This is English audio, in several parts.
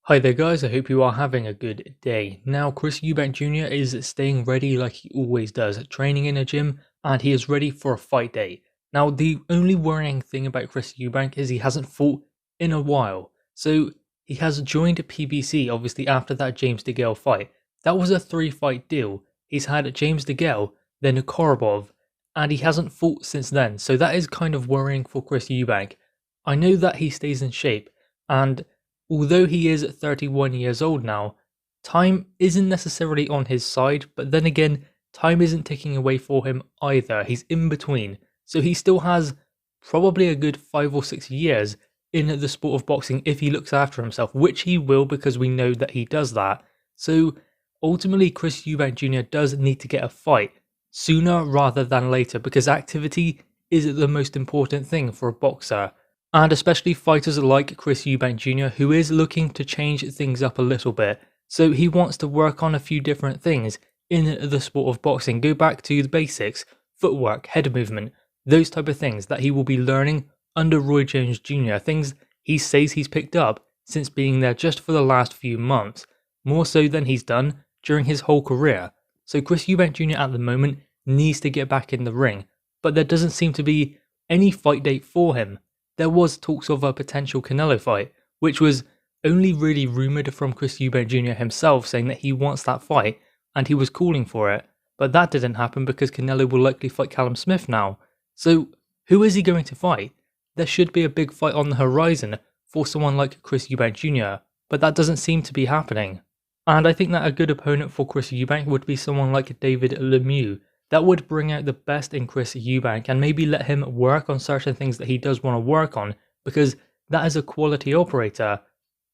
Hi there guys, I hope you are having a good day. Now Chris Eubank Jr. is staying ready like he always does, training in a gym, and he is ready for a fight day. Now the only worrying thing about Chris Eubank is he hasn't fought in a while. So he has joined PBC obviously after that James DeGale fight. That was a 3-fight deal. He's had James DeGale, then Korobov, and he hasn't fought since then. So that is kind of worrying for Chris Eubank. I know that he stays in shape, and although he is 31 years old now, time isn't necessarily on his side, but then again, time isn't ticking away for him either. He's in between, so he still has probably a good 5 or 6 years in the sport of boxing if he looks after himself, which he will because we know that he does that. So ultimately, Chris Eubank Jr. does need to get a fight sooner rather than later because activity is the most important thing for a boxer. And especially fighters like Chris Eubank Jr., who is looking to change things up a little bit. So he wants to work on a few different things in the sport of boxing. Go back to the basics, footwork, head movement, those type of things that he will be learning under Roy Jones Jr. Things he says he's picked up since being there just for the last few months, more so than he's done during his whole career. So Chris Eubank Jr. at the moment needs to get back in the ring, but there doesn't seem to be any fight date for him. There was talks of a potential Canelo fight, which was only really rumoured from Chris Eubank Jr. himself saying that he wants that fight and he was calling for it, but that didn't happen because Canelo will likely fight Callum Smith now. So who is he going to fight? There should be a big fight on the horizon for someone like Chris Eubank Jr., but that doesn't seem to be happening. And I think that a good opponent for Chris Eubank would be someone like David Lemieux. That would bring out the best in Chris Eubank and maybe let him work on certain things that he does want to work on because that is a quality operator.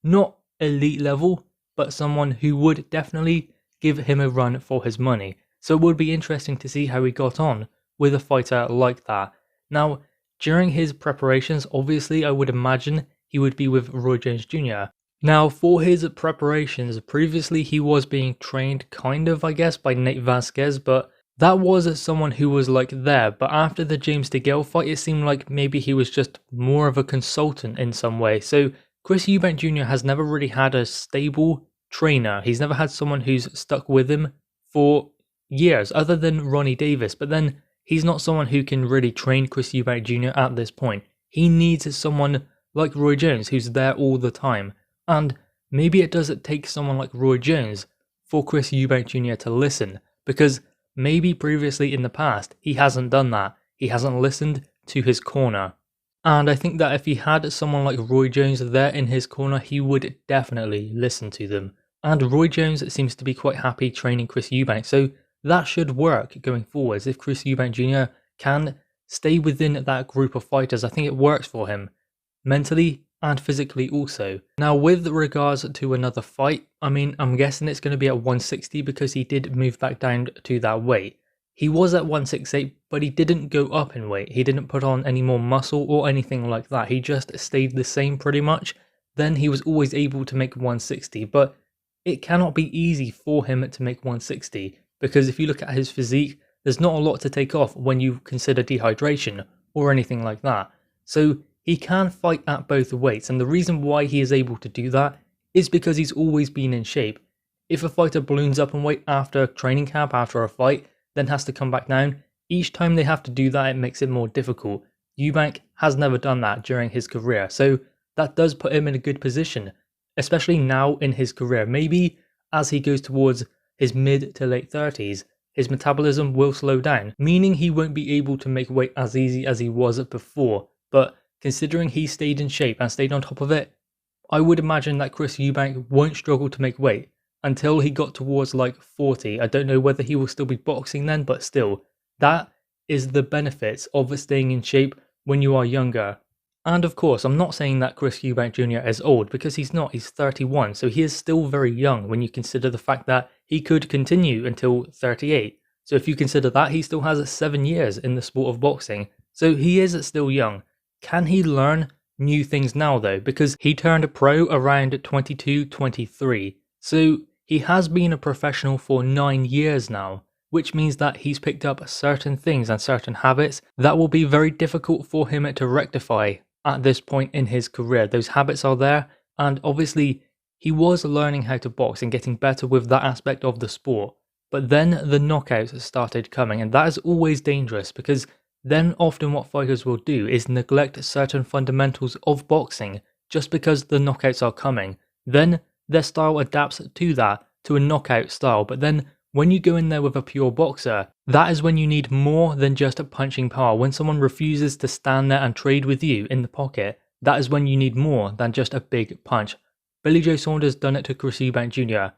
Not elite level, but someone who would definitely give him a run for his money. So it would be interesting to see how he got on with a fighter like that. Now, during his preparations, obviously I would imagine he would be with Roy Jones Jr. Now, for his preparations, previously he was being trained kind of, I guess, by Nate Vasquez, but that was someone who was like there, but after the James DeGale fight, it seemed like maybe he was just more of a consultant in some way. So Chris Eubank Jr. has never really had a stable trainer. He's never had someone who's stuck with him for years, other than Ronnie Davis. But then he's not someone who can really train Chris Eubank Jr. at this point. He needs someone like Roy Jones who's there all the time. And maybe it does take someone like Roy Jones for Chris Eubank Jr. to listen, because maybe previously in the past, he hasn't done that. He hasn't listened to his corner. And I think that if he had someone like Roy Jones there in his corner, he would definitely listen to them. And Roy Jones seems to be quite happy training Chris Eubank, so that should work going forwards. If Chris Eubank Jr. can stay within that group of fighters, I think it works for him. Mentally and physically also. Now with regards to another fight, I mean, I'm guessing it's going to be at 160 because he did move back down to that weight. He was at 168, but he didn't go up in weight. He didn't put on any more muscle or anything like that. He just stayed the same pretty much. Then he was always able to make 160, but it cannot be easy for him to make 160 because if you look at his physique, there's not a lot to take off when you consider dehydration or anything like that. So he can fight at both weights, and the reason why he is able to do that is because he's always been in shape. If a fighter balloons up in weight after training camp, after a fight, then has to come back down, each time they have to do that, it makes it more difficult. Eubank has never done that during his career, so that does put him in a good position, especially now in his career. Maybe as he goes towards his mid to late 30s, his metabolism will slow down, meaning he won't be able to make weight as easy as he was before, but considering he stayed in shape and stayed on top of it, I would imagine that Chris Eubank won't struggle to make weight until he got towards like 40. I don't know whether he will still be boxing then, but still, that is the benefits of staying in shape when you are younger. And of course, I'm not saying that Chris Eubank Jr. is old, because he's not, he's 31, so he is still very young when you consider the fact that he could continue until 38. So if you consider that, he still has 7 years in the sport of boxing, so he is still young. Can he learn new things now though? Because he turned pro around 22, 23. So he has been a professional for 9 years now, which means that he's picked up certain things and certain habits that will be very difficult for him to rectify at this point in his career. Those habits are there, and obviously he was learning how to box and getting better with that aspect of the sport. But then the knockouts started coming, and that is always dangerous because then often what fighters will do is neglect certain fundamentals of boxing just because the knockouts are coming. Then their style adapts to that, to a knockout style, but then when you go in there with a pure boxer, that is when you need more than just a punching power. When someone refuses to stand there and trade with you in the pocket, that is when you need more than just a big punch. Billy Joe Saunders done it to Chris Eubank Jr.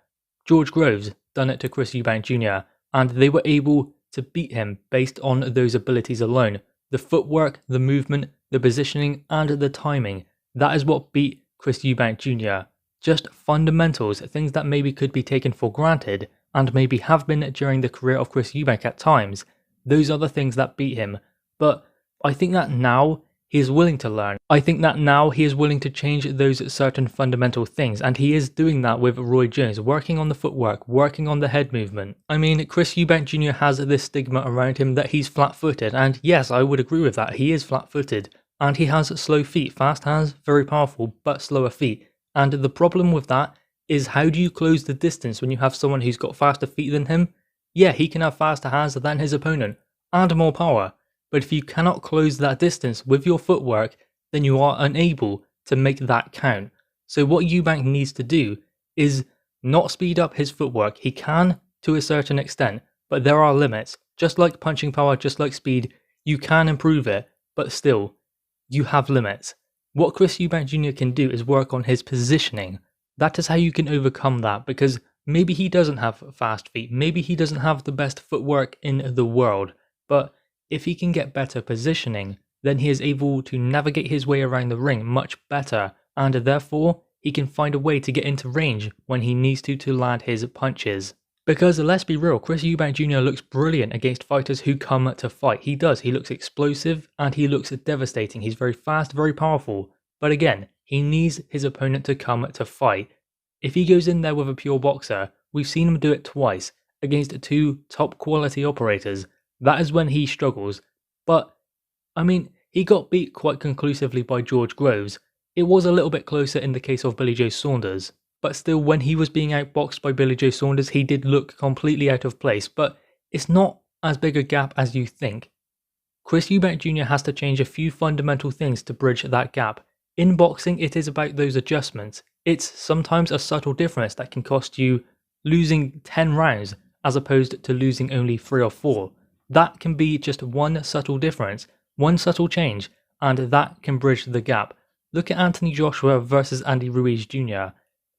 George Groves done it to Chris Eubank Jr. And they were able to beat him based on those abilities alone. The footwork, the movement, the positioning, and the timing. That is what beat Chris Eubank Jr. Just fundamentals, things that maybe could be taken for granted, and maybe have been during the career of Chris Eubank at times. Those are the things that beat him. But I think that now he is willing to learn. I think that now he is willing to change those certain fundamental things, and he is doing that with Roy Jones, working on the footwork, working on the head movement. I mean, Chris Eubank Jr. has this stigma around him that he's flat-footed, and yes, I would agree with that, he is flat-footed. And he has slow feet, fast hands, very powerful, but slower feet. And the problem with that is, how do you close the distance when you have someone who's got faster feet than him? Yeah, he can have faster hands than his opponent, and more power. But if you cannot close that distance with your footwork, then you are unable to make that count. So what Eubank needs to do is not speed up his footwork. He can to a certain extent, but there are limits. Just like punching power, just like speed, you can improve it, but still, you have limits. What Chris Eubank Jr. can do is work on his positioning. That is how you can overcome that, because maybe he doesn't have fast feet, maybe he doesn't have the best footwork in the world, but if he can get better positioning, then he is able to navigate his way around the ring much better, and therefore he can find a way to get into range when he needs to land his punches. Because let's be real, Chris Eubank Jr. looks brilliant against fighters who come to fight. He does, he looks explosive and he looks devastating. He's very fast, very powerful. But again, he needs his opponent to come to fight. If he goes in there with a pure boxer, we've seen him do it twice against two top quality operators. That is when he struggles. But, I mean, he got beat quite conclusively by George Groves. It was a little bit closer in the case of Billy Joe Saunders. But still, when he was being outboxed by Billy Joe Saunders, he did look completely out of place. But it's not as big a gap as you think. Chris Eubank Jr. has to change a few fundamental things to bridge that gap. In boxing, it is about those adjustments. It's sometimes a subtle difference that can cost you losing 10 rounds as opposed to losing only 3 or 4. That can be just one subtle difference, one subtle change, and that can bridge the gap. Look at Anthony Joshua versus Andy Ruiz Jr.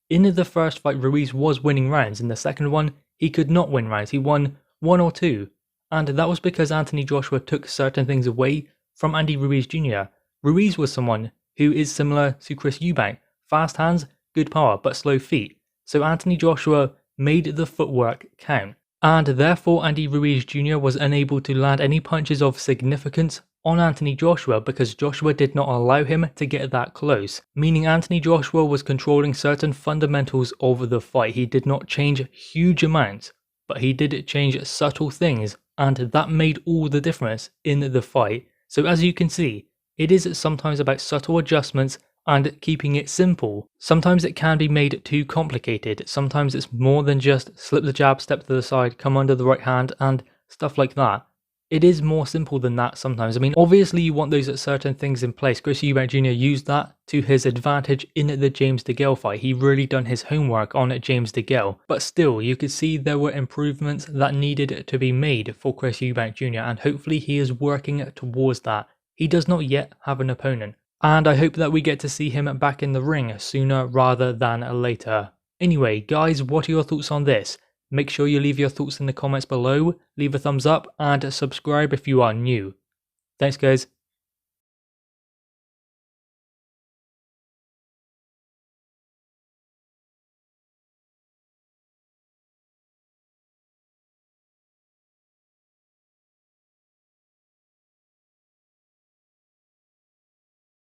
In the first fight, Ruiz was winning rounds. In the second one, he could not win rounds. He won 1 or 2. And that was because Anthony Joshua took certain things away from Andy Ruiz Jr. Ruiz was someone who is similar to Chris Eubank. Fast hands, good power, but slow feet. So Anthony Joshua made the footwork count. And therefore Andy Ruiz Jr. was unable to land any punches of significance on Anthony Joshua because Joshua did not allow him to get that close. Meaning Anthony Joshua was controlling certain fundamentals of the fight. He did not change huge amounts, but he did change subtle things, and that made all the difference in the fight. So as you can see, it is sometimes about subtle adjustments and keeping it simple. Sometimes it can be made too complicated. Sometimes it's more than just slip the jab, step to the side, come under the right hand, and stuff like that. It is more simple than that sometimes. I mean, obviously you want those certain things in place. Chris Eubank Jr. used that to his advantage in the James DeGale fight. He really done his homework on James DeGale. But still, you could see there were improvements that needed to be made for Chris Eubank Jr. and hopefully he is working towards that. He does not yet have an opponent. And I hope that we get to see him back in the ring sooner rather than later. Anyway, guys, what are your thoughts on this? Make sure you leave your thoughts in the comments below, leave a thumbs up, and subscribe if you are new. Thanks, guys.